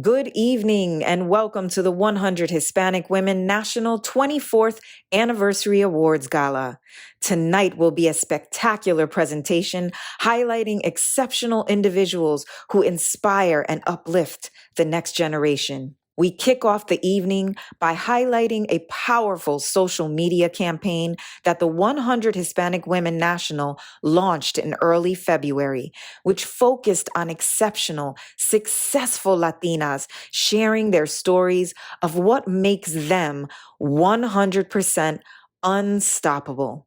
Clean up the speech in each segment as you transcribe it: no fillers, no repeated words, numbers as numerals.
Good evening and welcome to the 100 Hispanic Women National 24th Anniversary Awards Gala. Tonight will be a spectacular presentation highlighting exceptional individuals who inspire and uplift the next generation. We kick off the evening by highlighting a powerful social media campaign that the 100 Hispanic Women National launched in early February, which focused on exceptional, successful Latinas sharing their stories of what makes them 100% unstoppable.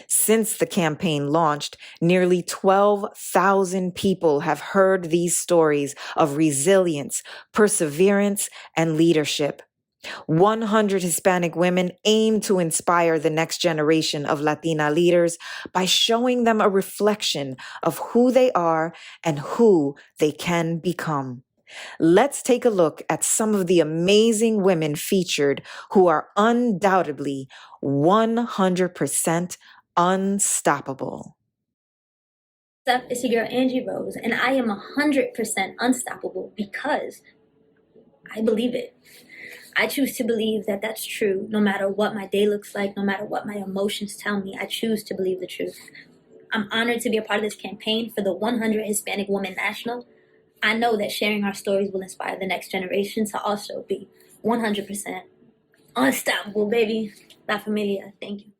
Since the campaign launched, nearly 12,000 people have heard these stories of resilience, perseverance, and leadership. 100 Hispanic women aim to inspire the next generation of Latina leaders by showing them a reflection of who they are and who they can become. Let's take a look at some of the amazing women featured who are undoubtedly 100% unstoppable. What's up? It's your girl Angie Rose, and I am 100% unstoppable because I believe it. I choose to believe that that's true no matter what my day looks like, no matter what my emotions tell me. I choose to believe the truth. I'm honored to be a part of this campaign for the 100 Hispanic Women National. I know that sharing our stories will inspire the next generation to also be 100% unstoppable, baby. La familia. Thank you.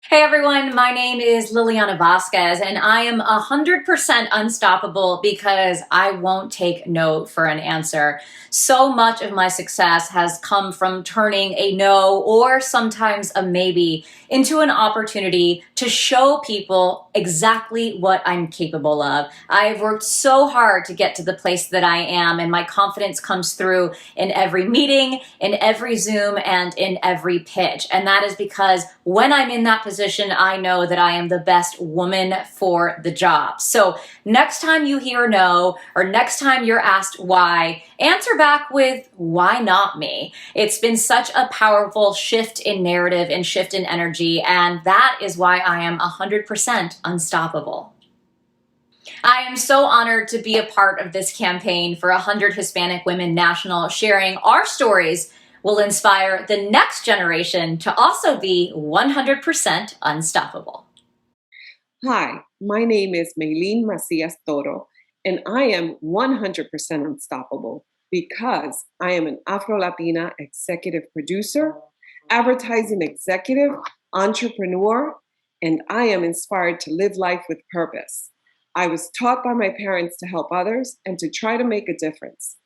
Hey everyone, my name is Liliana Vasquez and I am 100% unstoppable because I won't take no for an answer. So much of my success has come from turning a no or sometimes a maybe into an opportunity to show people exactly what I'm capable of. I've worked so hard to get to the place that I am, and my confidence comes through in every meeting, in every Zoom, and in every pitch. And that is because when I'm in that position, I know that I am the best woman for the job. So next time you hear no, or next time you're asked why, answer back with, why not me? It's been such a powerful shift in narrative and shift in energy, and that is why I am 100% unstoppable. I am so honored to be a part of this campaign for 100 Hispanic Women National. Sharing our stories will inspire the next generation to also be 100% unstoppable. Hi, my name is Maylene Macias Toro, and I am 100% unstoppable because I am an Afro-Latina executive producer, advertising executive, entrepreneur, and I am inspired to live life with purpose. I was taught by my parents to help others and to try to make a difference.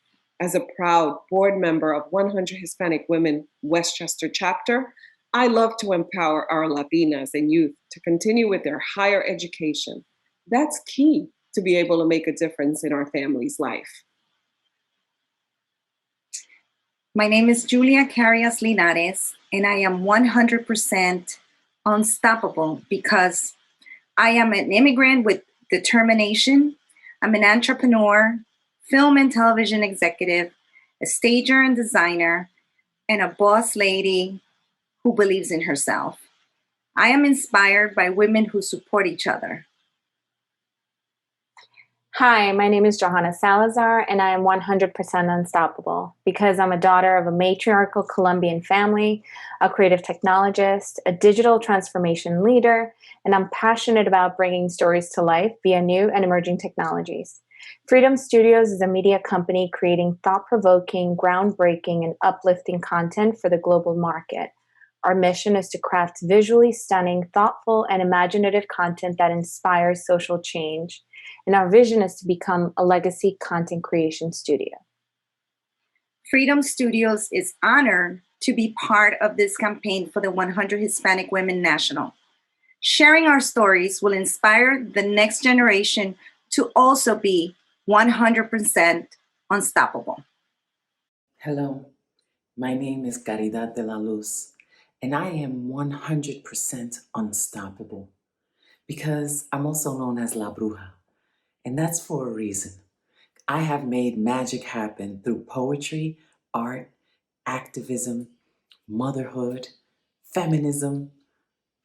As a proud board member of 100 Hispanic Women Westchester chapter, I love to empower our Latinas and youth to continue with their higher education. That's key to be able to make a difference in our family's life. My name is Julia Carias Linares, and I am 100% unstoppable because I am an immigrant with determination. I'm an entrepreneur, film and television executive, a stager and designer, and a boss lady who believes in herself. I am inspired by women who support each other. Hi, my name is Johanna Salazar, and I am 100% unstoppable because I'm a daughter of a matriarchal Colombian family, a creative technologist, a digital transformation leader, and I'm passionate about bringing stories to life via new and emerging technologies. Freedom Studios is a media company creating thought-provoking, groundbreaking, and uplifting content for the global market. Our mission is to craft visually stunning, thoughtful, and imaginative content that inspires social change. And our vision is to become a legacy content creation studio. Freedom Studios is honored to be part of this campaign for the 100 Hispanic Women National. Sharing our stories will inspire the next generation to also be 100% unstoppable. Hello, my name is Caridad de la Luz, and I am 100% unstoppable because I'm also known as La Bruja, and that's for a reason. I have made magic happen through poetry, art, activism, motherhood, feminism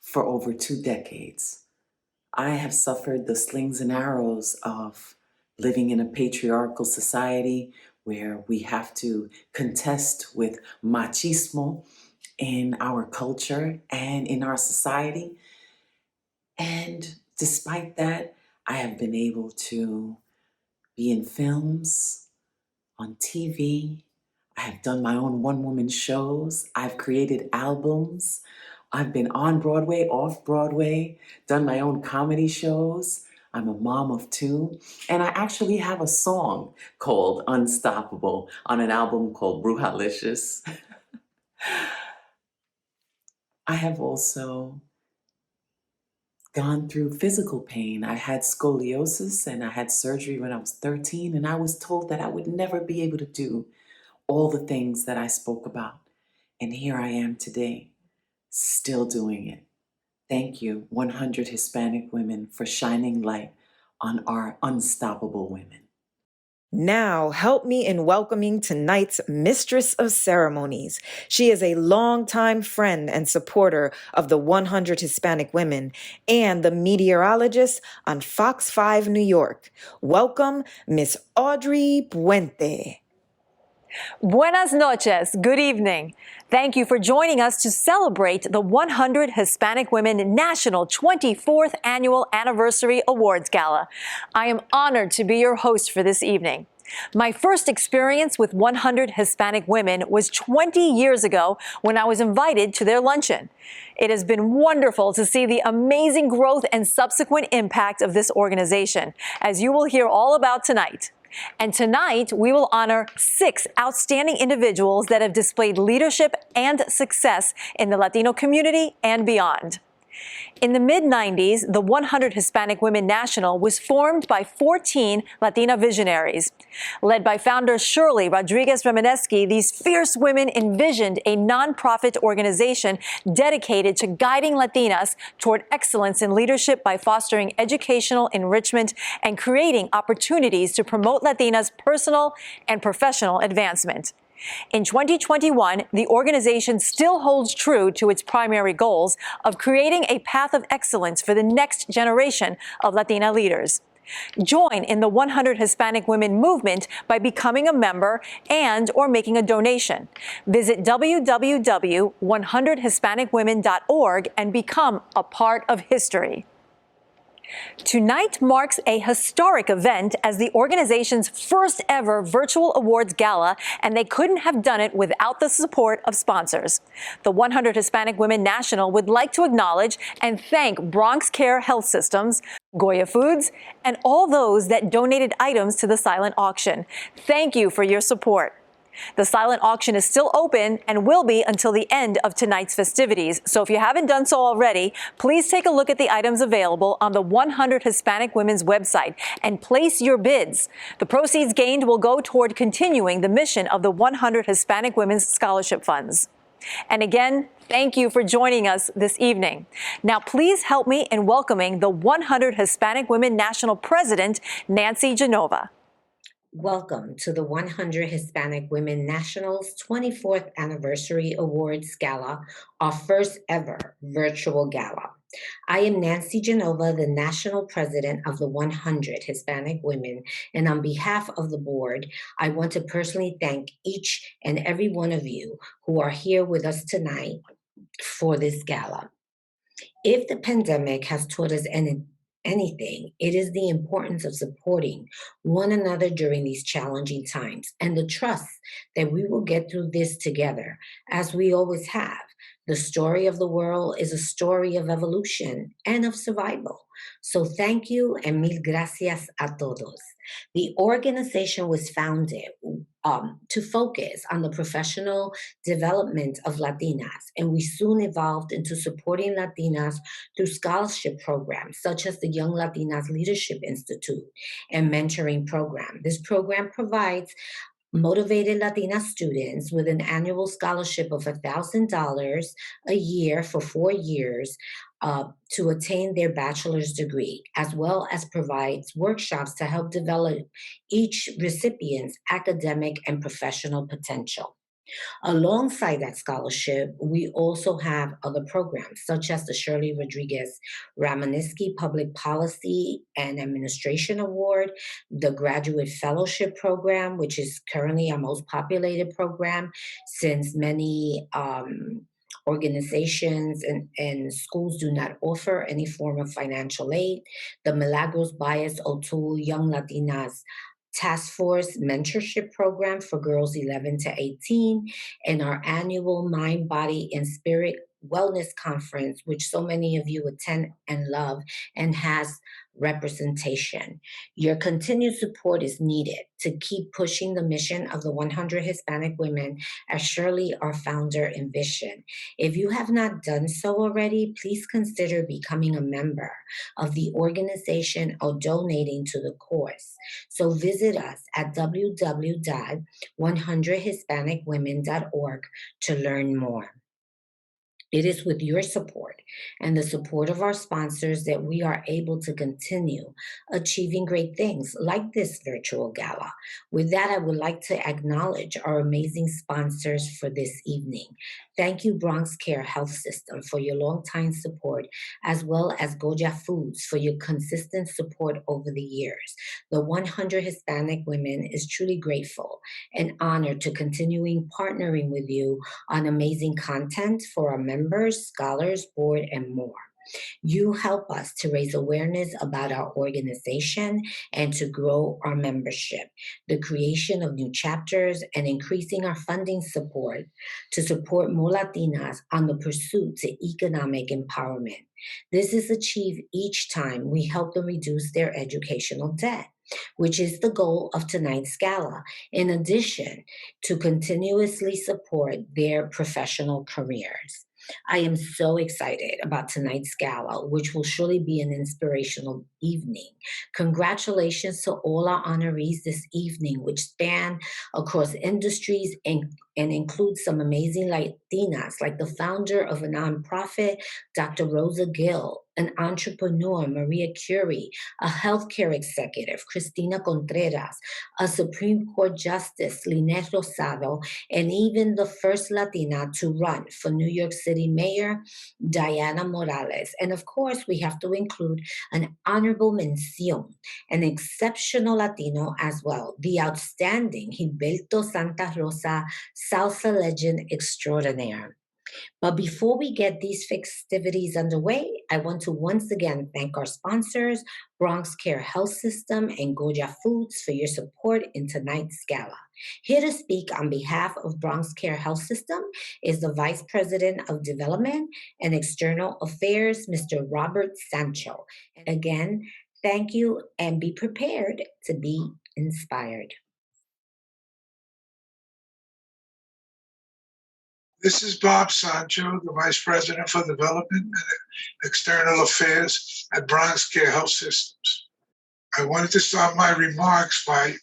for over 2 decades. I have suffered the slings and arrows of living in a patriarchal society where we have to contest with machismo in our culture and in our society. And despite that, I have been able to be in films, on TV. I have done my own one-woman shows. I've created albums. I've been on Broadway, off Broadway, done my own comedy shows. I'm a mom of two. And I actually have a song called Unstoppable on an album called Brujalicious. I have also gone through physical pain. I had scoliosis and I had surgery when I was 13, and I was told that I would never be able to do all the things that I spoke about. And here I am today, still doing it. Thank you, 100 Hispanic women, for shining light on our unstoppable women. Now, help me in welcoming tonight's Mistress of Ceremonies. She is a longtime friend and supporter of the 100 Hispanic Women and the meteorologist on Fox 5 New York. Welcome, Miss Audrey Puente. Buenas noches. Good evening. Thank you for joining us to celebrate the 100 Hispanic Women National 24th Annual Anniversary Awards Gala. I am honored to be your host for this evening. My first experience with 100 Hispanic Women was 20 years ago when I was invited to their luncheon. It has been wonderful to see the amazing growth and subsequent impact of this organization, as you will hear all about tonight. And tonight, we will honor 6 outstanding individuals that have displayed leadership and success in the Latino community and beyond. In the mid-90s, the 100 Hispanic Women National was formed by 14 Latina visionaries. Led by founder Shirley Rodriguez Remenesky, these fierce women envisioned a nonprofit organization dedicated to guiding Latinas toward excellence in leadership by fostering educational enrichment and creating opportunities to promote Latinas' personal and professional advancement. In 2021, the organization still holds true to its primary goals of creating a path of excellence for the next generation of Latina leaders. Join in the 100 Hispanic Women movement by becoming a member and/or making a donation. Visit www.100hispanicwomen.org and become a part of history. Tonight marks a historic event as the organization's first ever virtual awards gala, and they couldn't have done it without the support of sponsors. The 100 Hispanic Women National would like to acknowledge and thank Bronx Care Health Systems, Goya Foods, and all those that donated items to the silent auction. Thank you for your support. The silent auction is still open and will be until the end of tonight's festivities. So if you haven't done so already, please take a look at the items available on the 100 Hispanic Women's website and place your bids. The proceeds gained will go toward continuing the mission of the 100 Hispanic Women's Scholarship Funds. And again, thank you for joining us this evening. Now, please help me in welcoming the 100 Hispanic Women National President, Nancy Genova. Welcome to the 100 Hispanic Women National's 24th Anniversary Awards Gala, our first ever virtual gala. I am Nancy Genova, the National President of the 100 Hispanic Women, and on behalf of the board, I want to personally thank each and every one of you who are here with us tonight for this gala. If the pandemic has taught us anything, it is the importance of supporting one another during these challenging times and the trust that we will get through this together, as we always have. The story of the world is a story of evolution and of survival. So thank you and mil gracias a todos. The organization was founded to focus on the professional development of Latinas, and we soon evolved into supporting Latinas through scholarship programs such as the Young Latinas Leadership Institute and mentoring program. This program provides motivated Latina students with an annual scholarship of $1,000 a year for 4 years to attain their bachelor's degree, as well as provides workshops to help develop each recipient's academic and professional potential. Alongside that scholarship, we also have other programs such as the Shirley Rodriguez Ramaniski Public Policy and Administration Award, the Graduate Fellowship Program, which is currently our most populated program since many organizations and schools do not offer any form of financial aid. The Milagros Bias O'Toole Young Latinas Task Force Mentorship Program for girls 11 to 18, and our annual Mind, Body, and Spirit Wellness Conference, which so many of you attend and love and has representation. Your continued support is needed to keep pushing the mission of the 100 Hispanic Women as Shirley, our founder, envisioned. If you have not done so already, please consider becoming a member of the organization or donating to the course. So visit us at www.100hispanicwomen.org to learn more. It is with your support and the support of our sponsors that we are able to continue achieving great things like this virtual gala. With that, I would like to acknowledge our amazing sponsors for this evening. Thank you, Bronx Care Health System, for your longtime support, as well as Goya Foods for your consistent support over the years. The 100 Hispanic Women is truly grateful and honored to continuing partnering with you on amazing content for our members, scholars, board, and more. You help us to raise awareness about our organization and to grow our membership, the creation of new chapters, and increasing our funding support to support more Latinas on the pursuit to economic empowerment. This is achieved each time we help them reduce their educational debt, which is the goal of tonight's gala, in addition to continuously support their professional careers. I am so excited about tonight's gala, which will surely be an inspirational evening. Congratulations to all our honorees this evening, which span across industries and include some amazing Latinas, like the founder of a nonprofit, Dr. Rosa Gill, an entrepreneur, Maria Curie, a healthcare executive, Cristina Contreras, a Supreme Court Justice, Yanet Rosado, and even the first Latina to run for New York City Mayor, Diane Morales. And of course, we have to include an honorable mención, an exceptional Latino as well, the outstanding Gilberto Santa Rosa, salsa legend extraordinaire. But before we get these festivities underway, I want to once again thank our sponsors, Bronx Care Health System and Goya Foods, for your support in tonight's gala. Here to speak on behalf of Bronx Care Health System is the Vice President of Development and External Affairs, Mr. Robert Sancho. Again, thank you and be prepared to be inspired. This is Bob Sancho, the Vice President for Development and External Affairs at Bronx Care Health Systems. I wanted to start my remarks by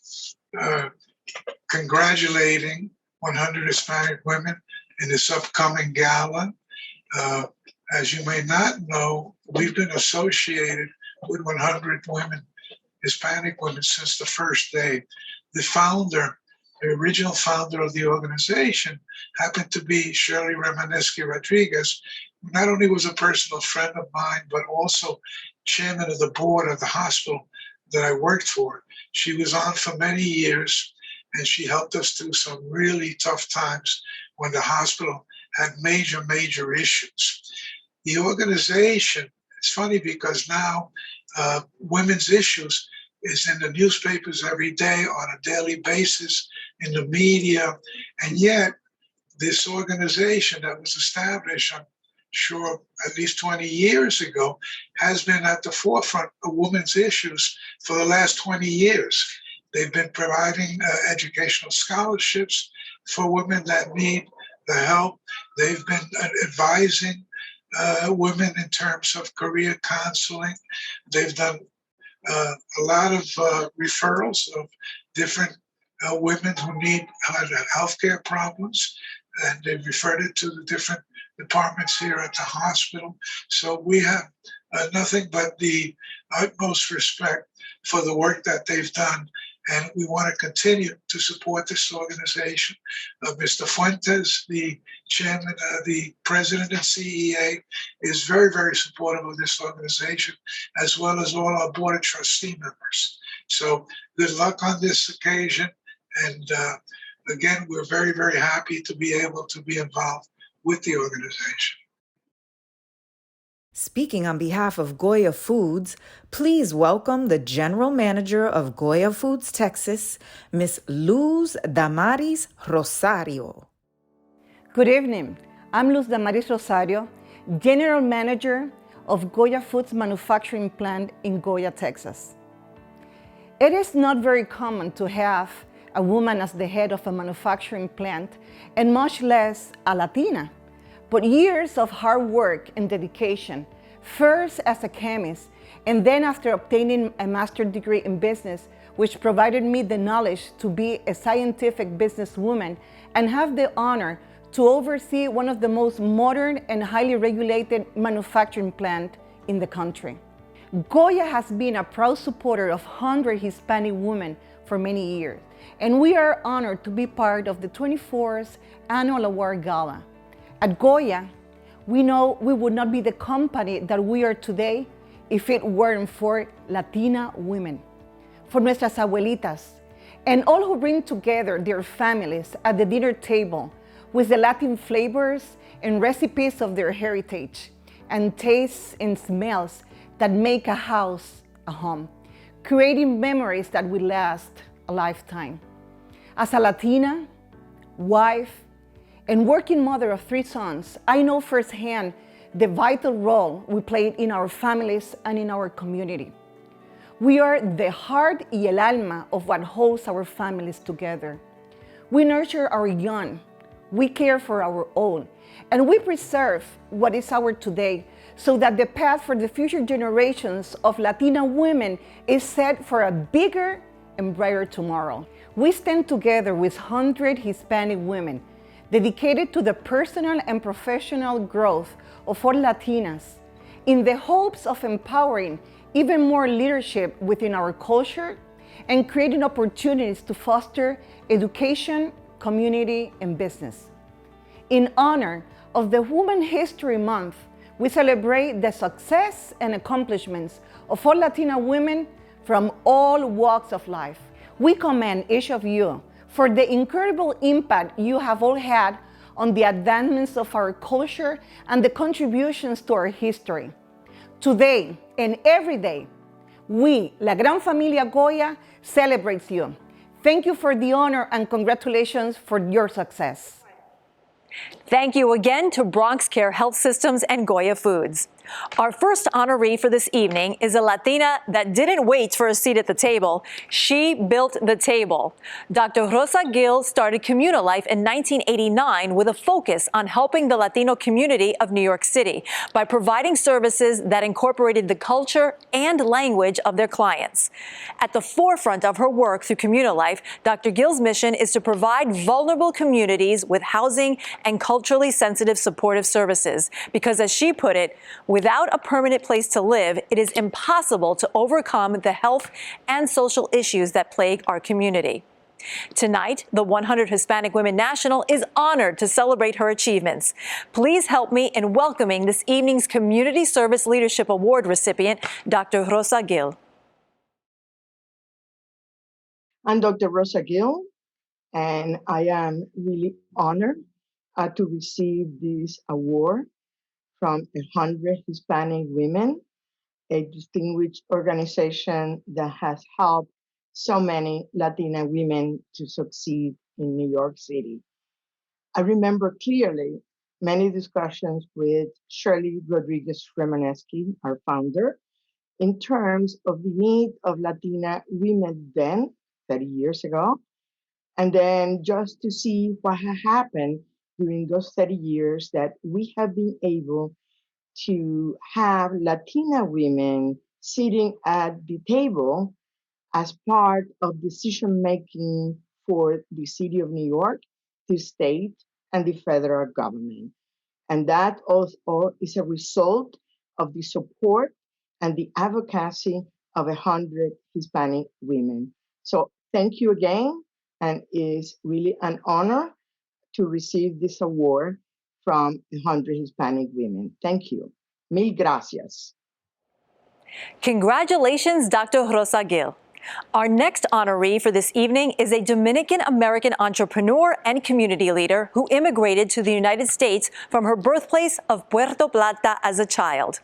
congratulating 100 Hispanic women in this upcoming gala. As you may not know, we've been associated with 100 women, Hispanic women, since the first day. The original founder of the organization happened to be Shirley Ramaniski Rodriguez, who not only was a personal friend of mine, but also chairman of the board of the hospital that I worked for. She was on for many years, and she helped us through some really tough times when the hospital had major issues. The organization, it's funny because now women's issues is in the newspapers every day on a daily basis, in the media, and yet this organization that was established, I'm sure at least 20 years ago, has been at the forefront of women's issues for the last 20 years. They've been providing educational scholarships for women that need the help. They've been advising women in terms of career counseling. They've done a lot of referrals of different women who need healthcare problems, and they've referred it to the different departments here at the hospital. So we have nothing but the utmost respect for the work that they've done And we want to continue to support this organization. Mr. Fuentes, the chairman, the president and CEA, is very, very supportive of this organization, as well as all our board of trustee members. So good luck on this occasion. And again, we're very, very happy to be able to be involved with the organization. Speaking on behalf of Goya Foods, please welcome the General Manager of Goya Foods Texas, Ms. Luz Damaris Rosario. Good evening. I'm Luz Damaris Rosario, General Manager of Goya Foods Manufacturing Plant in Goya, Texas. It is not very common to have a woman as the head of a manufacturing plant, and much less a Latina. But years of hard work and dedication, first as a chemist, and then after obtaining a master's degree in business, which provided me the knowledge to be a scientific businesswoman and have the honor to oversee one of the most modern and highly regulated manufacturing plants in the country. Goya has been a proud supporter of 100 Hispanic women for many years, and we are honored to be part of the 24th Annual Award Gala. At Goya, we know we would not be the company that we are today if it weren't for Latina women, for nuestras abuelitas, and all who bring together their families at the dinner table with the Latin flavors and recipes of their heritage, and tastes and smells that make a house a home, creating memories that will last a lifetime. As a Latina, wife, and working mother of 3 sons, I know firsthand the vital role we play in our families and in our community. We are the heart y el alma of what holds our families together. We nurture our young, we care for our old, and we preserve what is ours today so that the path for the future generations of Latina women is set for a bigger and brighter tomorrow. We stand together with 100 Hispanic women dedicated to the personal and professional growth of all Latinas in the hopes of empowering even more leadership within our culture and creating opportunities to foster education, community, and business. In honor of the Women's History Month, we celebrate the success and accomplishments of all Latina women from all walks of life. We commend each of you for the incredible impact you have all had on the advancements of our culture and the contributions to our history. Today and every day, we, La Gran Familia Goya, celebrates you. Thank you for the honor and congratulations for your success. Thank you again to Bronx Care Health Systems and Goya Foods. Our first honoree for this evening is a Latina that didn't wait for a seat at the table. She built the table. Dr. Rosa Gill started Communalife in 1989 with a focus on helping the Latino community of New York City by providing services that incorporated the culture and language of their clients. At the forefront of her work through Communalife, Dr. Gill's mission is to provide vulnerable communities with housing and culturally sensitive supportive services because, as she put it, without a permanent place to live, it is impossible to overcome the health and social issues that plague our community. Tonight, the 100 Hispanic Women National is honored to celebrate her achievements. Please help me in welcoming this evening's Community Service Leadership Award recipient, Dr. Rosa Gill. I'm Dr. Rosa Gill, and I am really honored to receive this award from 100 Hispanic Women, a distinguished organization that has helped so many Latina women to succeed in New York City. I remember clearly many discussions with Shirley Rodriguez Remoneski, our founder, in terms of the need of Latina women then, 30 years ago, and then just to see what had happened during those 30 years that we have been able to have Latina women sitting at the table as part of decision-making for the city of New York, the state, and the federal government. And that also is a result of the support and the advocacy of 100 Hispanic women. So thank you again, and it's really an honor to receive this award from 100 Hispanic women. Thank you. Mil gracias. Congratulations, Dr. Rosa Gill. Our next honoree for this evening is a Dominican-American entrepreneur and community leader who immigrated to the United States from her birthplace of Puerto Plata as a child.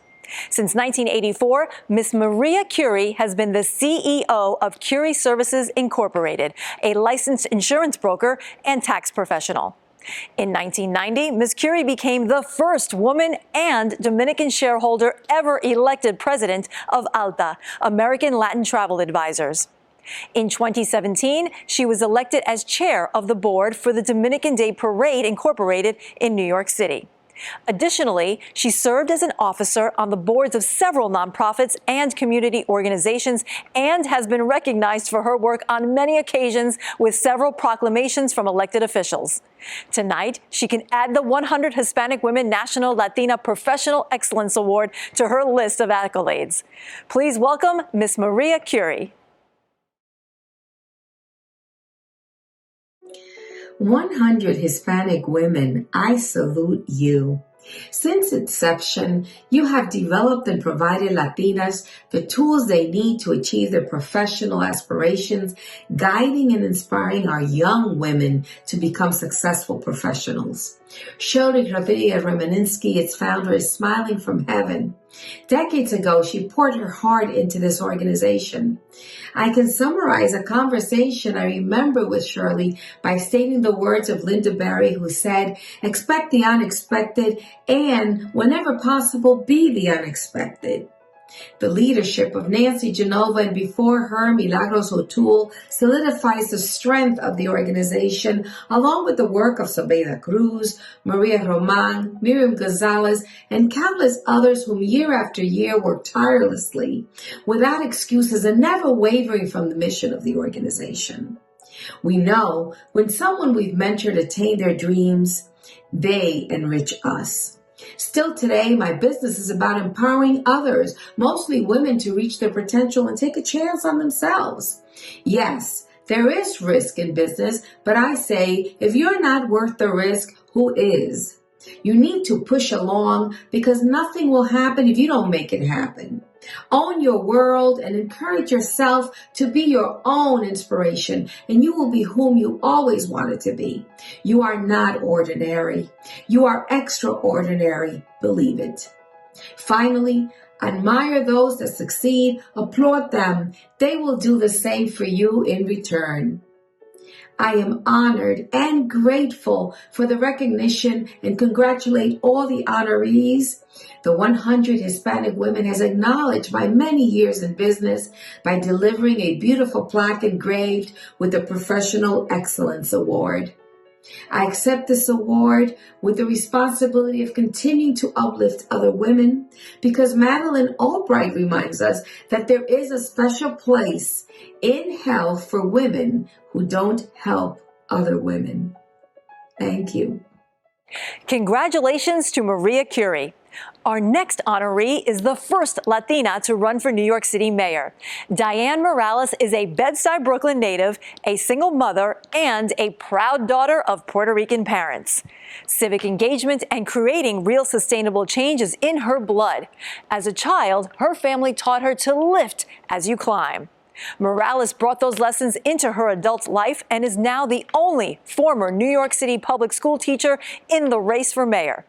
Since 1984, Ms. Maria Curie has been the CEO of Curie Services Incorporated, a licensed insurance broker and tax professional. In 1990, Ms. Curie became the first woman and Dominican shareholder ever elected president of ALTA, American Latin Travel Advisors. In 2017, she was elected as chair of the board for the Dominican Day Parade Incorporated in New York City. Additionally, she served as an officer on the boards of several nonprofits and community organizations and has been recognized for her work on many occasions with several proclamations from elected officials. Tonight, she can add the 100 Hispanic Women National Latina Professional Excellence Award to her list of accolades. Please welcome Ms. Maria Curie. 100 Hispanic women, I salute you. Since inception, you have developed and provided Latinas the tools they need to achieve their professional aspirations, guiding and inspiring our young women to become successful professionals. Shirley Rodriguez Remeninsky, its founder, is smiling from heaven. Decades ago, she poured her heart into this organization. I can summarize a conversation I remember with Shirley by stating the words of Linda Berry, who said, "Expect the unexpected and, whenever possible, be the unexpected." The leadership of Nancy Genova and before her Milagros O'Toole solidifies the strength of the organization, along with the work of Sobeida Cruz, Maria Roman, Miriam Gonzalez, and countless others whom year after year work tirelessly, without excuses and never wavering from the mission of the organization. We know when someone we've mentored attain their dreams, they enrich us. Still today, my business is about empowering others, mostly women, to reach their potential and take a chance on themselves. Yes, there is risk in business, but I say, if you're not worth the risk, who is? You need to push along because nothing will happen if you don't make it happen. Own your world and encourage yourself to be your own inspiration, and you will be whom you always wanted to be. You are not ordinary. You are extraordinary. Believe it. Finally, admire those that succeed. Applaud them. They will do the same for you in return. I am honored and grateful for the recognition and congratulate all the honorees. The 100 Hispanic Women has acknowledged my many years in business by delivering a beautiful plaque engraved with the Professional Excellence Award. I accept this award with the responsibility of continuing to uplift other women because Madeleine Albright reminds us that there is a special place in hell for women who don't help other women. Thank you. Congratulations to Maria Curie. Our next honoree is the first Latina to run for New York City mayor. Diane Morales is a Bed-Stuy, Brooklyn native, a single mother, and a proud daughter of Puerto Rican parents. Civic engagement and creating real sustainable change is in her blood. As a child, her family taught her to lift as you climb. Morales brought those lessons into her adult life and is now the only former New York City public school teacher in the race for mayor.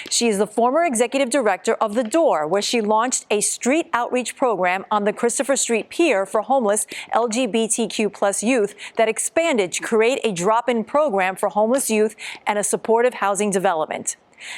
She is the former executive director of The Door, where she launched a street outreach program on the Christopher Street Pier for homeless LGBTQ+ youth that expanded to create a drop-in program for homeless youth and a supportive housing development.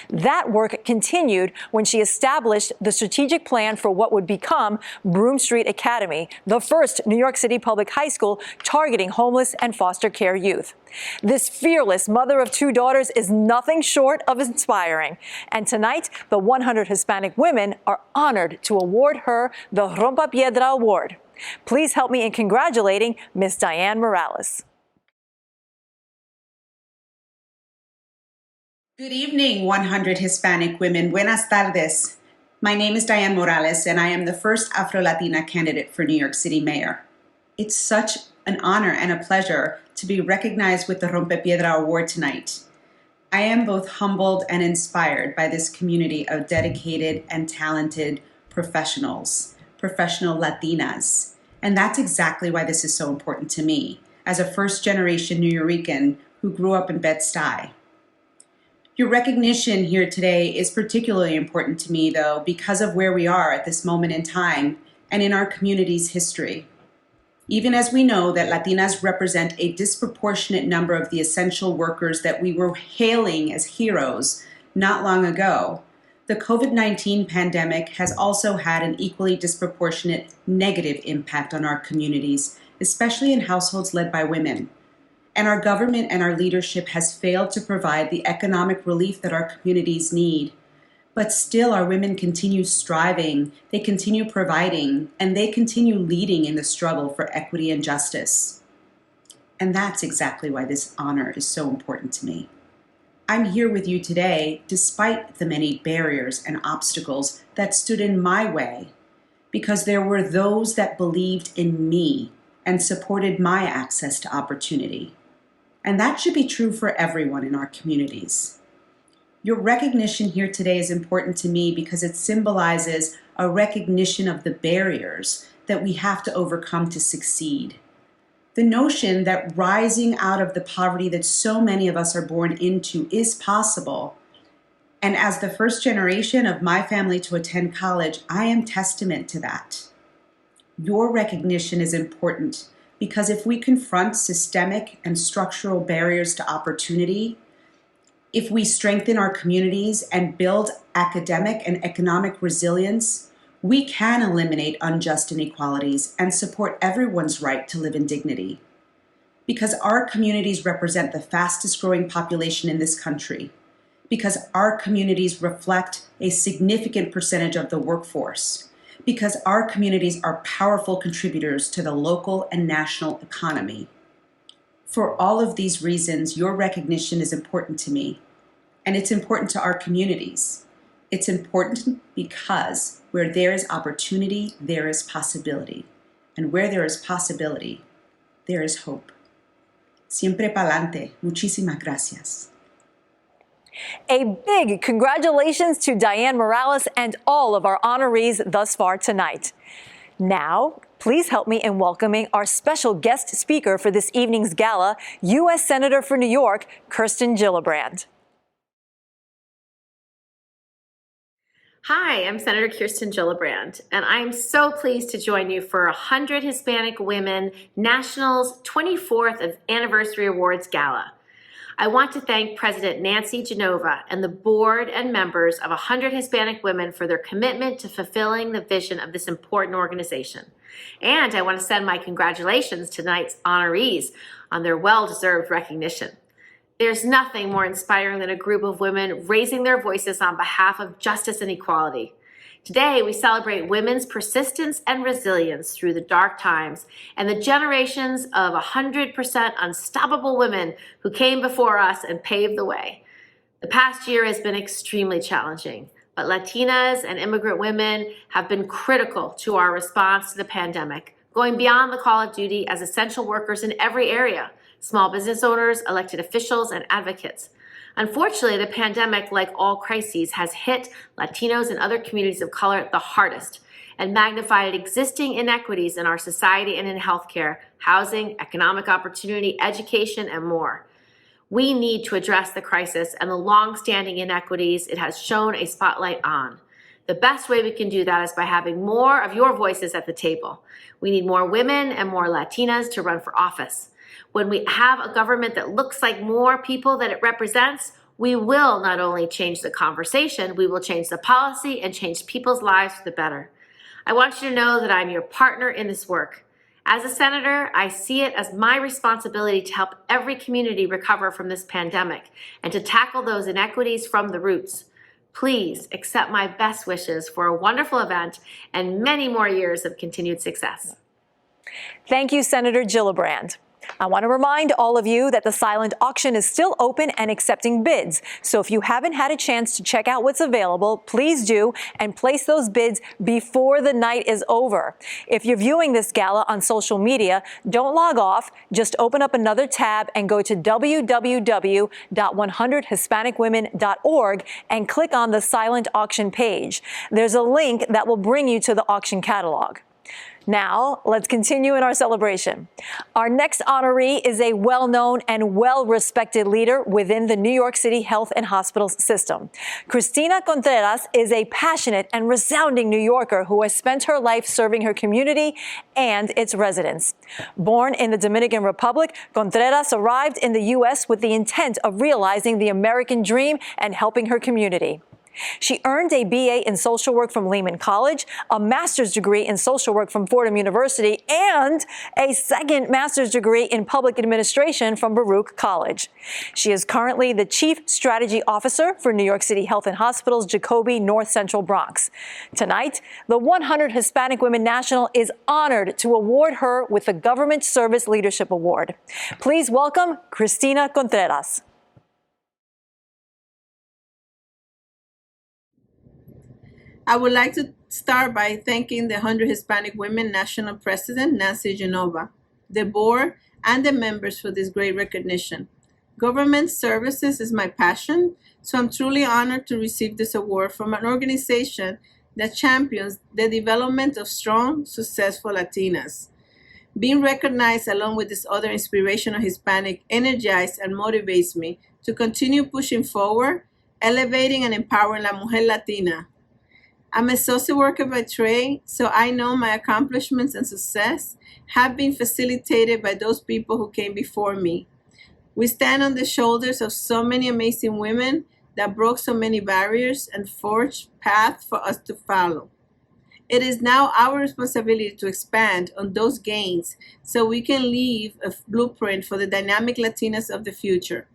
That work continued when she established the strategic plan for what would become Broome Street Academy, the first New York City public high school targeting homeless and foster care youth. This fearless mother of two daughters is nothing short of inspiring. And tonight, the 100 Hispanic women are honored to award her the Rompa Piedra Award. Please help me in congratulating Ms. Diane Morales. Good evening, 100 Hispanic women. Buenas tardes. My name is Diane Morales, and I am the first Afro-Latina candidate for New York City mayor. It's such an honor and a pleasure to be recognized with the Rompepiedra Award tonight. I am both humbled and inspired by this community of dedicated and talented professionals, professional Latinas. And that's exactly why this is so important to me, as a first-generation Nuyorican who grew up in Bed-Stuy. Your recognition here today is particularly important to me, though, because of where we are at this moment in time and in our community's history. Even as we know that Latinas represent a disproportionate number of the essential workers that we were hailing as heroes not long ago, the COVID-19 pandemic has also had an equally disproportionate negative impact on our communities, especially in households led by women. And our government and our leadership has failed to provide the economic relief that our communities need. But still, our women continue striving, they continue providing, and they continue leading in the struggle for equity and justice. And that's exactly why this honor is so important to me. I'm here with you today despite the many barriers and obstacles that stood in my way, because there were those that believed in me and supported my access to opportunity. And that should be true for everyone in our communities. Your recognition here today is important to me because it symbolizes a recognition of the barriers that we have to overcome to succeed. The notion that rising out of the poverty that so many of us are born into is possible. And as the first generation of my family to attend college, I am testament to that. Your recognition is important because if we confront systemic and structural barriers to opportunity, if we strengthen our communities and build academic and economic resilience, we can eliminate unjust inequalities and support everyone's right to live in dignity. Because our communities represent the fastest growing population in this country, because our communities reflect a significant percentage of the workforce, because our communities are powerful contributors to the local and national economy. For all of these reasons, your recognition is important to me, and it's important to our communities. It's important because where there is opportunity, there is possibility. And where there is possibility, there is hope. Siempre pa'lante. Muchísimas gracias. A big congratulations to Diane Morales and all of our honorees thus far tonight. Now, please help me in welcoming our special guest speaker for this evening's gala, U.S. Senator for New York, Kirsten Gillibrand. Hi, I'm Senator Kirsten Gillibrand, and I am so pleased to join you for 100 Hispanic Women National's 24th Anniversary Awards Gala. I want to thank President Nancy Genova and the board and members of 100 Hispanic Women for their commitment to fulfilling the vision of this important organization. And I want to send my congratulations to tonight's honorees on their well-deserved recognition. There's nothing more inspiring than a group of women raising their voices on behalf of justice and equality. Today, we celebrate women's persistence and resilience through the dark times and the generations of 100% unstoppable women who came before us and paved the way. The past year has been extremely challenging, but Latinas and immigrant women have been critical to our response to the pandemic, going beyond the call of duty as essential workers in every area: small business owners, elected officials, and advocates. Unfortunately, the pandemic, like all crises, has hit Latinos and other communities of color the hardest and magnified existing inequities in our society and in healthcare, housing, economic opportunity, education, and more. We need to address the crisis and the long-standing inequities it has shown a spotlight on. The best way we can do that is by having more of your voices at the table. We need more women and more Latinas to run for office. When we have a government that looks like more people that it represents, we will not only change the conversation, we will change the policy and change people's lives for the better. I want you to know that I'm your partner in this work. As a senator, I see it as my responsibility to help every community recover from this pandemic and to tackle those inequities from the roots. Please accept my best wishes for a wonderful event and many more years of continued success. Thank you, Senator Gillibrand. I want to remind all of you that the silent auction is still open and accepting bids. So if you haven't had a chance to check out what's available, please do and place those bids before the night is over. If you're viewing this gala on social media, don't log off. Just open up another tab and go to www.100hispanicwomen.org and click on the silent auction page. There's a link that will bring you to the auction catalog. Now, let's continue in our celebration. Our next honoree is a well-known and well-respected leader within the New York City health and hospitals system. Cristina Contreras is a passionate and resounding New Yorker who has spent her life serving her community and its residents. Born in the Dominican Republic, Contreras arrived in the U.S. with the intent of realizing the American dream and helping her community. She earned a BA in social work from Lehman College, a master's degree in social work from Fordham University, and a second master's degree in public administration from Baruch College. She is currently the Chief Strategy Officer for New York City Health and Hospitals Jacoby North Central Bronx. Tonight, the 100 Hispanic Women National is honored to award her with the Government Service Leadership Award. Please welcome Cristina Contreras. I would like to start by thanking the 100 Hispanic Women National President, Nancy Genova, the board, and the members for this great recognition. Government services is my passion, so I'm truly honored to receive this award from an organization that champions the development of strong, successful Latinas. Being recognized along with this other inspirational Hispanic energizes and motivates me to continue pushing forward, elevating and empowering la mujer Latina. I'm a social worker by trade, so I know my accomplishments and success have been facilitated by those people who came before me. We stand on the shoulders of so many amazing women that broke so many barriers and forged paths for us to follow. It is now our responsibility to expand on those gains so we can leave a blueprint for the dynamic Latinas of the future.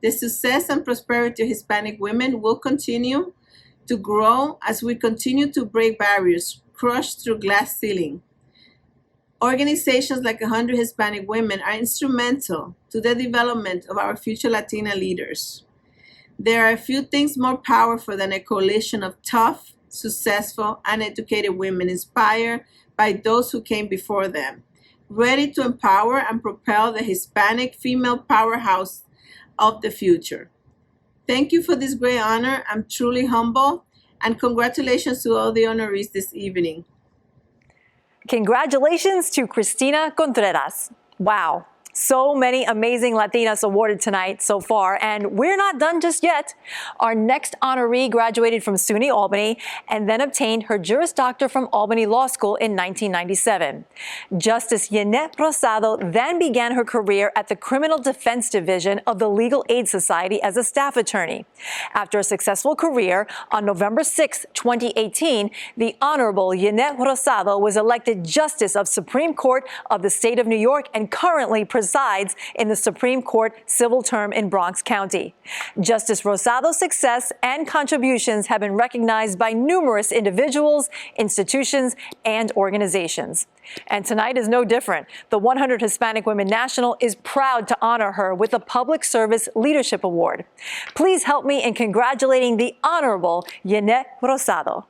The success and prosperity of Hispanic women will continue to grow as we continue to break barriers, crush through glass ceiling. Organizations like 100 Hispanic Women are instrumental to the development of our future Latina leaders. There are a few things more powerful than a coalition of tough, successful, and educated women inspired by those who came before them, ready to empower and propel the Hispanic female powerhouse of the future. Thank you for this great honor. I'm truly humble, and congratulations to all the honorees this evening. Congratulations to Cristina Contreras. Wow. So many amazing Latinas awarded tonight so far, and we're not done just yet. Our next honoree graduated from SUNY Albany and then obtained her Juris Doctor from Albany Law School in 1997. Justice Yanet Rosado then began her career at the Criminal Defense Division of the Legal Aid Society as a staff attorney. After a successful career, on November 6, 2018, the Honorable Yanet Rosado was elected Justice of Supreme Court of the State of New York and currently presides in the Supreme Court civil term in Bronx County. Justice Rosado's success and contributions have been recognized by numerous individuals, institutions, and organizations. And tonight is no different. The 100 Hispanic Women National is proud to honor her with the Public Service Leadership Award. Please help me in congratulating the Honorable Yanet Rosado.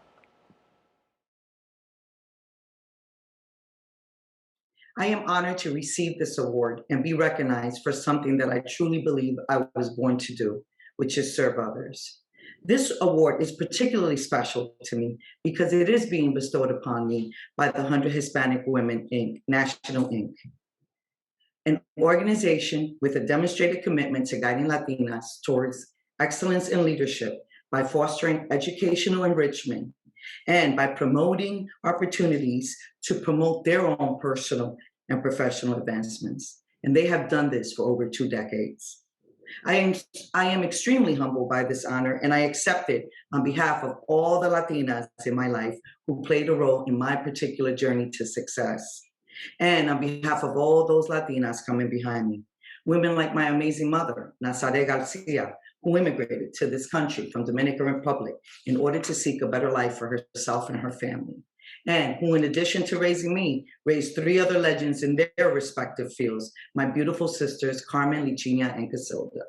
I am honored to receive this award and be recognized for something that I truly believe I was born to do, which is serve others. This award is particularly special to me because it is being bestowed upon me by the 100 Hispanic Women, Inc., National Inc., an organization with a demonstrated commitment to guiding Latinas towards excellence in leadership by fostering educational enrichment and by promoting opportunities to promote their own personal and professional advancements. And they have done this for over 2 decades. I am extremely humbled by this honor, and I accept it on behalf of all the Latinas in my life who played a role in my particular journey to success. And on behalf of all those Latinas coming behind me, women like my amazing mother, Nazaré Garcia, who immigrated to this country from Dominican Republic in order to seek a better life for herself and her family. and who, in addition to raising me, raised 3 other legends in their respective fields, my beautiful sisters, Carmen, Lichina, and Casilda.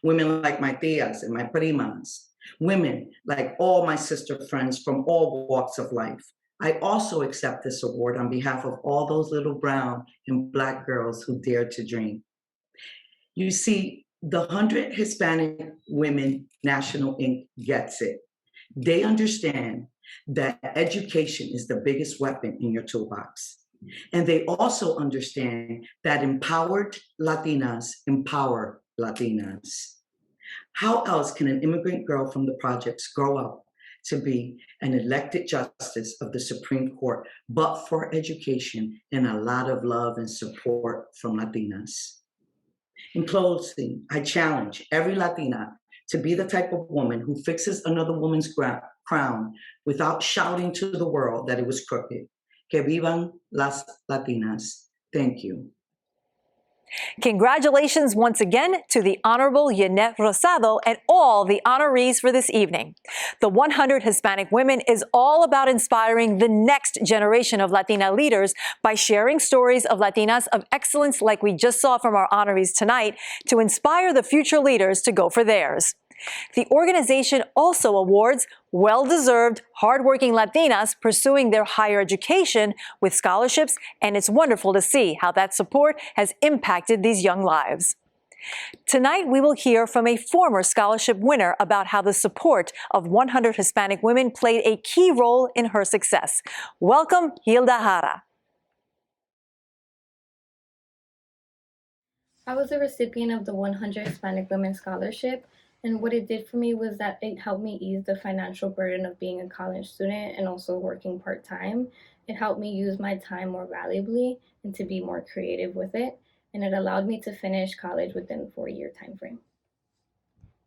Women like my tias and my primas. Women like all my sister friends from all walks of life. I also accept this award on behalf of all those little brown and Black girls who dared to dream. You see, the 100 Hispanic Women National Inc. gets it. They understand that education is the biggest weapon in your toolbox. And they also understand that empowered Latinas empower Latinas. How else can an immigrant girl from the projects grow up to be an elected justice of the Supreme Court, but for education and a lot of love and support from Latinas? In closing, I challenge every Latina to be the type of woman who fixes another woman's crown without shouting to the world that it was crooked. Que vivan las Latinas. Thank you. Congratulations once again to the Honorable Yanet Rosado and all the honorees for this evening. The 100 Hispanic Women is all about inspiring the next generation of Latina leaders by sharing stories of Latinas of excellence like we just saw from our honorees tonight to inspire the future leaders to go for theirs. The organization also awards well-deserved, hardworking Latinas pursuing their higher education with scholarships, and it's wonderful to see how that support has impacted these young lives. Tonight, we will hear from a former scholarship winner about how the support of 100 Hispanic women played a key role in her success. Welcome, Hilda Jara. I was a recipient of the 100 Hispanic Women Scholarship, and what it did for me was that it helped me ease the financial burden of being a college student and also working part-time. It helped me use my time more valuably and to be more creative with it, and it allowed me to finish college within a 4-year time frame.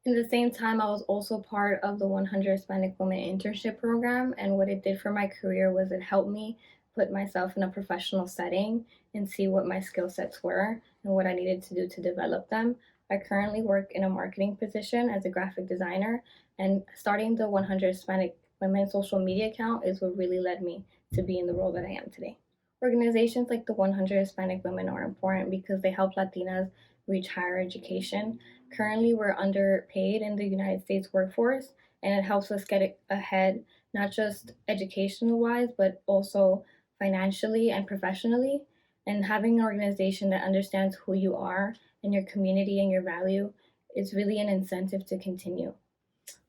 In the same time, I was also part of the 100 Hispanic Women Internship Program, and what it did for my career was it helped me put myself in a professional setting and see what my skill sets were and what I needed to do to develop them. I currently work in a marketing position as a graphic designer, and starting the 100 Hispanic Women social media account is what really led me to be in the role that I am today. Organizations like the 100 Hispanic Women are important because they help Latinas reach higher education. Currently, we're underpaid in the United States workforce, and it helps us get ahead, not just educational-wise, but also financially and professionally. And having an organization that understands who you are and your community and your value is really an incentive to continue.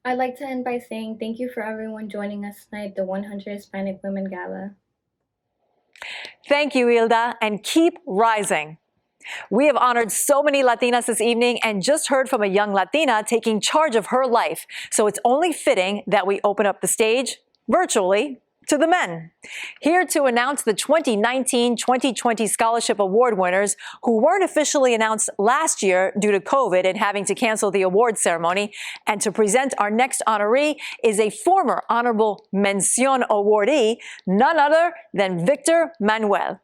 I'd like to end by saying thank you for everyone joining us tonight at the 100 Hispanic Women Gala. Thank you, Hilda, and keep rising. We have honored so many Latinas this evening and just heard from a young Latina taking charge of her life. So it's only fitting that we open up the stage, virtually, to the men. Here to announce the 2019-2020 Scholarship Award winners who weren't officially announced last year due to COVID and having to cancel the award ceremony, and to present our next honoree is a former Honorable Mención awardee, none other than Victor Manuel.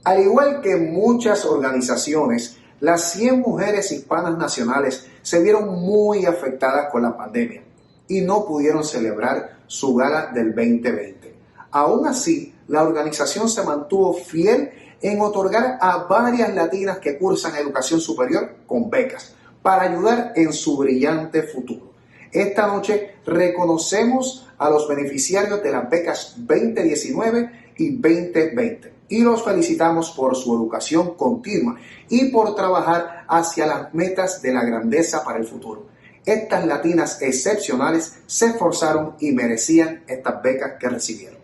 Al igual que muchas organizaciones, las 100 mujeres hispanas nacionales se vieron muy afectadas con la pandemia y no pudieron celebrar su gala del 2020. Aún así, la organización se mantuvo fiel en otorgar a varias latinas que cursan educación superior con becas para ayudar en su brillante futuro. Esta noche reconocemos a los beneficiarios de las becas 2019 y 2020 y los felicitamos por su educación continua y por trabajar hacia las metas de la grandeza para el futuro. Estas latinas excepcionales se esforzaron y merecían estas becas que recibieron.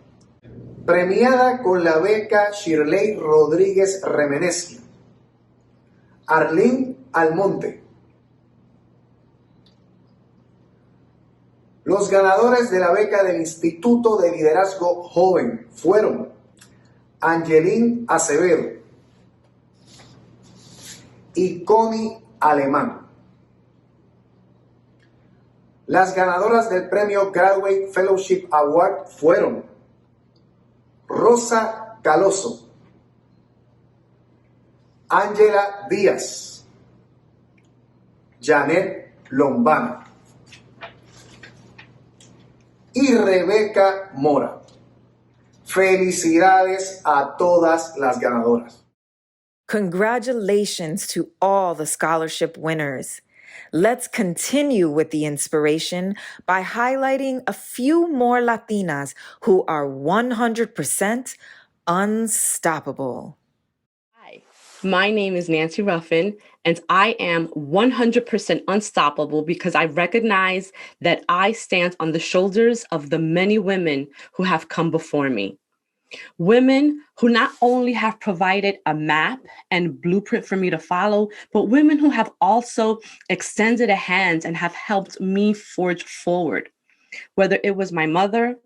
Premiada con la beca Shirley Rodríguez Remenesqui, Arlene Almonte. Los ganadores de la beca del Instituto de Liderazgo Joven fueron Angelín Acevedo y Connie Alemán. Las ganadoras del premio Graduate Fellowship Award fueron Rosa Caloso, Ángela Díaz, Yanet Lombana y Rebeca Mora. Felicidades a todas las ganadoras. Congratulations to all the scholarship winners. Let's continue with the inspiration by highlighting a few more Latinas who are 100% unstoppable. Hi, my name is Nancy Ruffin, and I am 100% unstoppable because I recognize that I stand on the shoulders of the many women who have come before me. Women who not only have provided a map and blueprint for me to follow, but women who have also extended a hand and have helped me forge forward. Whether it was my mother,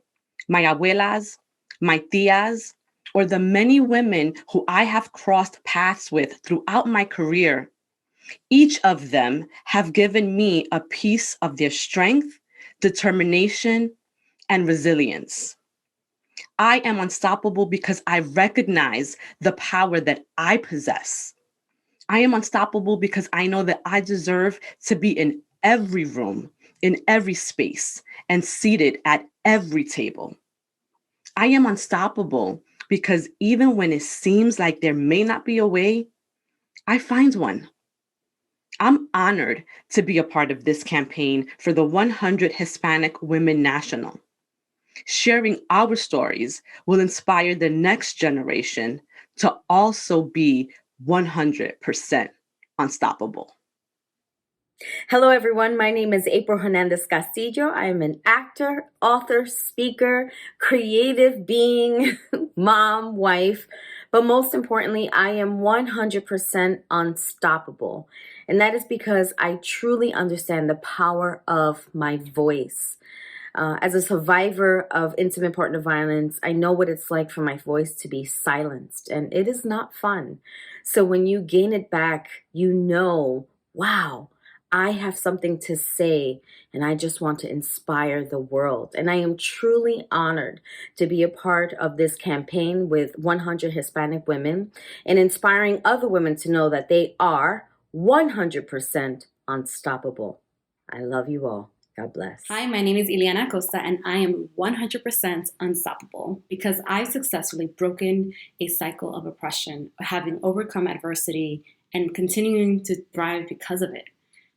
my abuelas, my tias, or the many women who I have crossed paths with throughout my career, each of them have given me a piece of their strength, determination, and resilience. I am unstoppable because I recognize the power that I possess. I am unstoppable because I know that I deserve to be in every room, in every space, and seated at every table. I am unstoppable because even when it seems like there may not be a way, I find one. I'm honored to be a part of this campaign for the 100 Hispanic Women National. Sharing our stories will inspire the next generation to also be 100% unstoppable. Hello, everyone. My name is April Hernandez Castillo. I am an actor, author, speaker, creative being, mom, wife, but most importantly, I am 100% unstoppable. And that is because I truly understand the power of my voice. As a survivor of intimate partner violence, I know what it's like for my voice to be silenced, and it is not fun. So when you gain it back, you know, wow, I have something to say, and I just want to inspire the world. And I am truly honored to be a part of this campaign with 100 Hispanic women and inspiring other women to know that they are 100% unstoppable. I love you all. God bless. Hi, my name is Ileana Acosta, and I am 100% unstoppable because I've successfully broken a cycle of oppression, having overcome adversity and continuing to thrive because of it.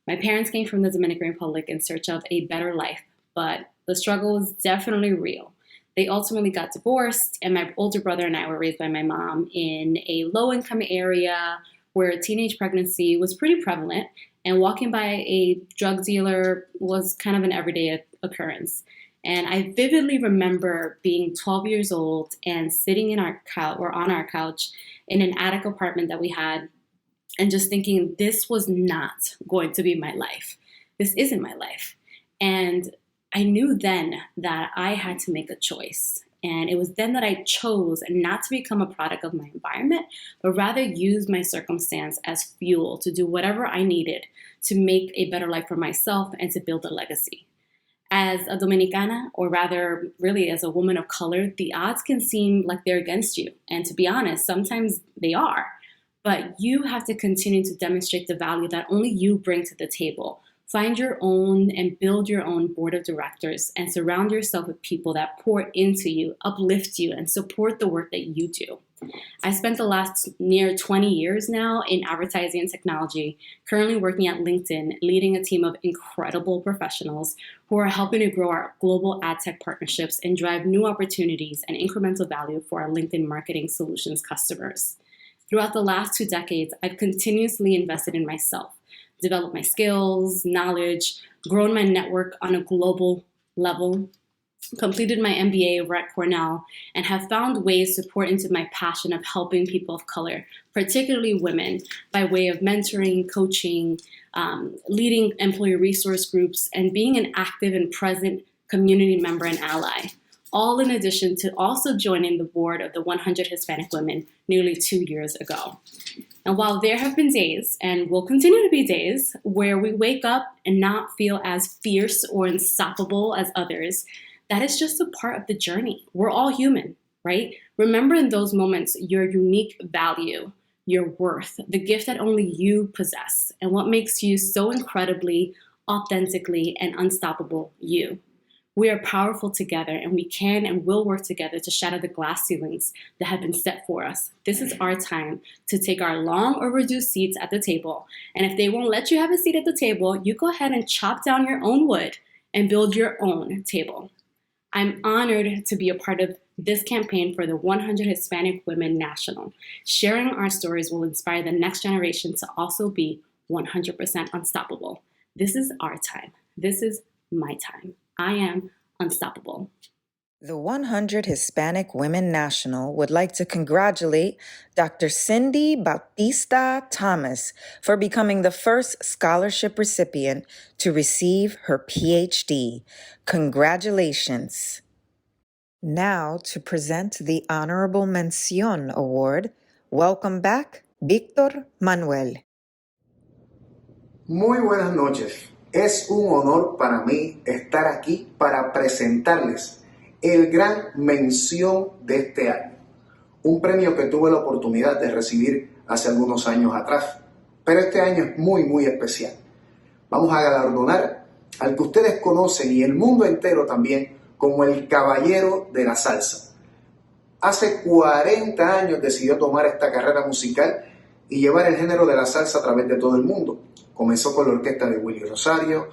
My parents came from the Dominican Republic in search of a better life, but the struggle was definitely real. They ultimately got divorced, and my older brother and I were raised by my mom in a low-income area where teenage pregnancy was pretty prevalent, and walking by a drug dealer was kind of an everyday occurrence. And I vividly remember being 12 years old and sitting in our couch or on our couch in an attic apartment that we had and just thinking, this was not going to be my life. This isn't my life. And I knew then that I had to make a choice. And it was then that I chose not to become a product of my environment, but rather use my circumstance as fuel to do whatever I needed to make a better life for myself and to build a legacy. As a Dominicana, or rather really as a woman of color, the odds can seem like they're against you. And to be honest, sometimes they are. But you have to continue to demonstrate the value that only you bring to the table. Find your own and build your own board of directors and surround yourself with people that pour into you, uplift you, and support the work that you do. I spent the last near 20 years now in advertising and technology, currently working at LinkedIn, leading a team of incredible professionals who are helping to grow our global ad tech partnerships and drive new opportunities and incremental value for our LinkedIn marketing solutions customers. Throughout the last 2 decades, I've continuously invested in myself, developed my skills, knowledge, grown my network on a global level, completed my MBA over at Cornell, and have found ways to pour into my passion of helping people of color, particularly women, by way of mentoring, coaching, leading employee resource groups, and being an active and present community member and ally. All in addition to also joining the board of the 100 Hispanic Women nearly 2 years ago. And while there have been days, and will continue to be days, where we wake up and not feel as fierce or unstoppable as others, that is just a part of the journey. We're all human, right? Remember in those moments your unique value, your worth, the gift that only you possess, and what makes you so incredibly, authentically, and unstoppable you. We are powerful together, and we can and will work together to shatter the glass ceilings that have been set for us. This is our time to take our long overdue seats at the table. And if they won't let you have a seat at the table, you go ahead and chop down your own wood and build your own table. I'm honored to be a part of this campaign for the 100 Hispanic Women National. Sharing our stories will inspire the next generation to also be 100% unstoppable. This is our time. This is my time. I am unstoppable. The 100 Hispanic Women National would like to congratulate Dr. Cindy Bautista Thomas for becoming the first scholarship recipient to receive her PhD. Congratulations. Now to present the Honorable Mención Award, welcome back, Víctor Manuel. Muy buenas noches. Es un honor para mí estar aquí para presentarles el gran mención de este año. Un premio que tuve la oportunidad de recibir hace algunos años atrás, pero este año es muy especial. Vamos a galardonar al que ustedes conocen y el mundo entero también como el Caballero de la Salsa. Hace 40 años decidió tomar esta carrera musical y llevar el género de la salsa a través de todo el mundo. Comenzó con la orquesta de Willy Rosario,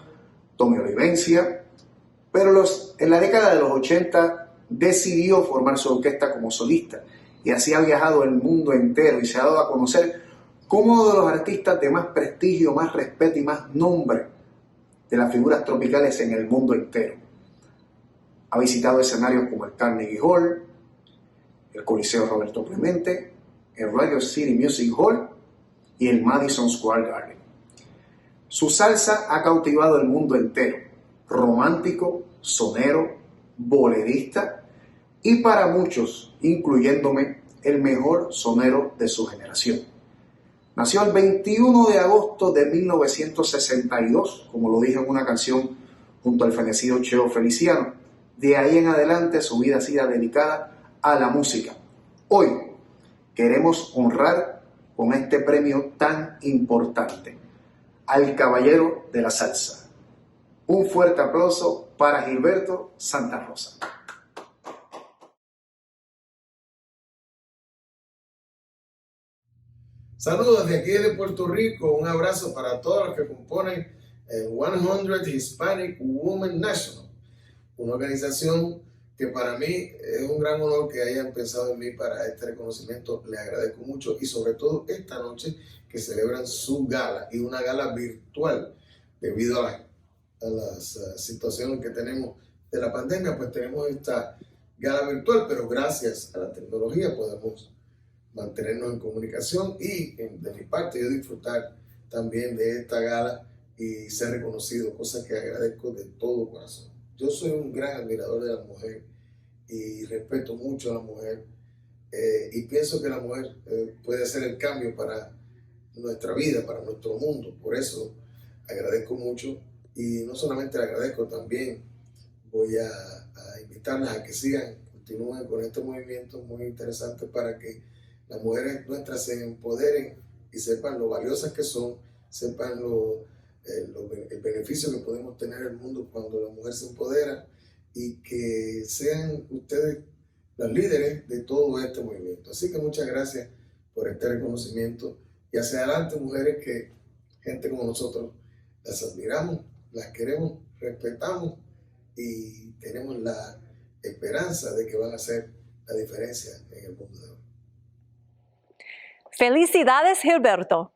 Tommy Olivencia, pero en la década de los 80 decidió formar su orquesta como solista y así ha viajado el mundo entero y se ha dado a conocer como uno de los artistas de más prestigio, más respeto y más nombre de las figuras tropicales en el mundo entero. Ha visitado escenarios como el Carnegie Hall, el Coliseo Roberto Clemente, el Radio City Music Hall y el Madison Square Garden. Su salsa ha cautivado el mundo entero, romántico, sonero, bolerista y para muchos, incluyéndome, el mejor sonero de su generación. Nació el 21 de agosto de 1962, como lo dije en una canción junto al fenecido Cheo Feliciano. De ahí en adelante su vida ha sido dedicada a la música. Hoy queremos honrar con este premio tan importante al Caballero de la Salsa. Un fuerte aplauso para Gilberto Santa Rosa. Saludos de aquí de Puerto Rico, un abrazo para todos los que componen el 100 Hispanic Women National, una organización que para mí es un gran honor que hayan pensado en mí para este reconocimiento. Les agradezco mucho y sobre todo esta noche que celebran su gala y una gala virtual debido a las situaciones que tenemos de la pandemia, pues tenemos esta gala virtual, pero gracias a la tecnología podemos mantenernos en comunicación y de mi parte yo disfrutar también de esta gala y ser reconocido, cosa que agradezco de todo corazón. Yo soy un gran admirador de la mujer y respeto mucho a la mujer y pienso que la mujer puede hacer el cambio para nuestra vida, para nuestro mundo. Por eso agradezco mucho y no solamente le agradezco, también voy a invitarlas a que sigan, continúen con este movimiento muy interesante para que las mujeres nuestras se empoderen y sepan lo valiosas que son, sepan el beneficio que podemos tener en el mundo cuando la mujer se empodera y que sean ustedes los líderes de todo este movimiento. Así que muchas gracias por este reconocimiento y hacia adelante, mujeres, que gente como nosotros las admiramos, las queremos, respetamos y tenemos la esperanza de que van a hacer la diferencia en el mundo de hoy. Felicidades, Gilberto.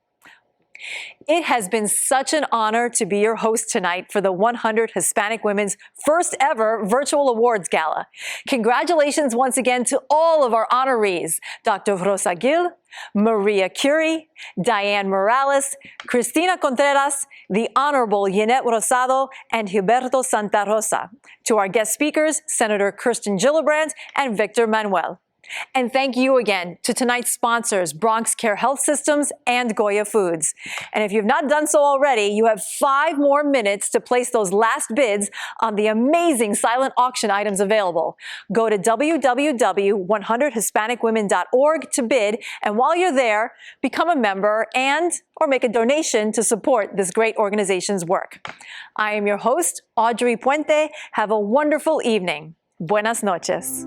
It has been such an honor to be your host tonight for the 100 Hispanic Women's first ever virtual awards gala. Congratulations once again to all of our honorees, Dr. Rosa Gill, Maria Curie, Diane Morales, Cristina Contreras, the Honorable Yanet Rosado, and Gilberto Santa Rosa. To our guest speakers, Senator Kirsten Gillibrand and Victor Manuel. And thank you again to tonight's sponsors, Bronx Care Health Systems and Goya Foods. And if you've not done so already, you have 5 more minutes to place those last bids on the amazing silent auction items available. Go to www.100hispanicwomen.org to bid, and while you're there, become a member or make a donation to support this great organization's work. I am your host, Audrey Puente. Have a wonderful evening. Buenas noches.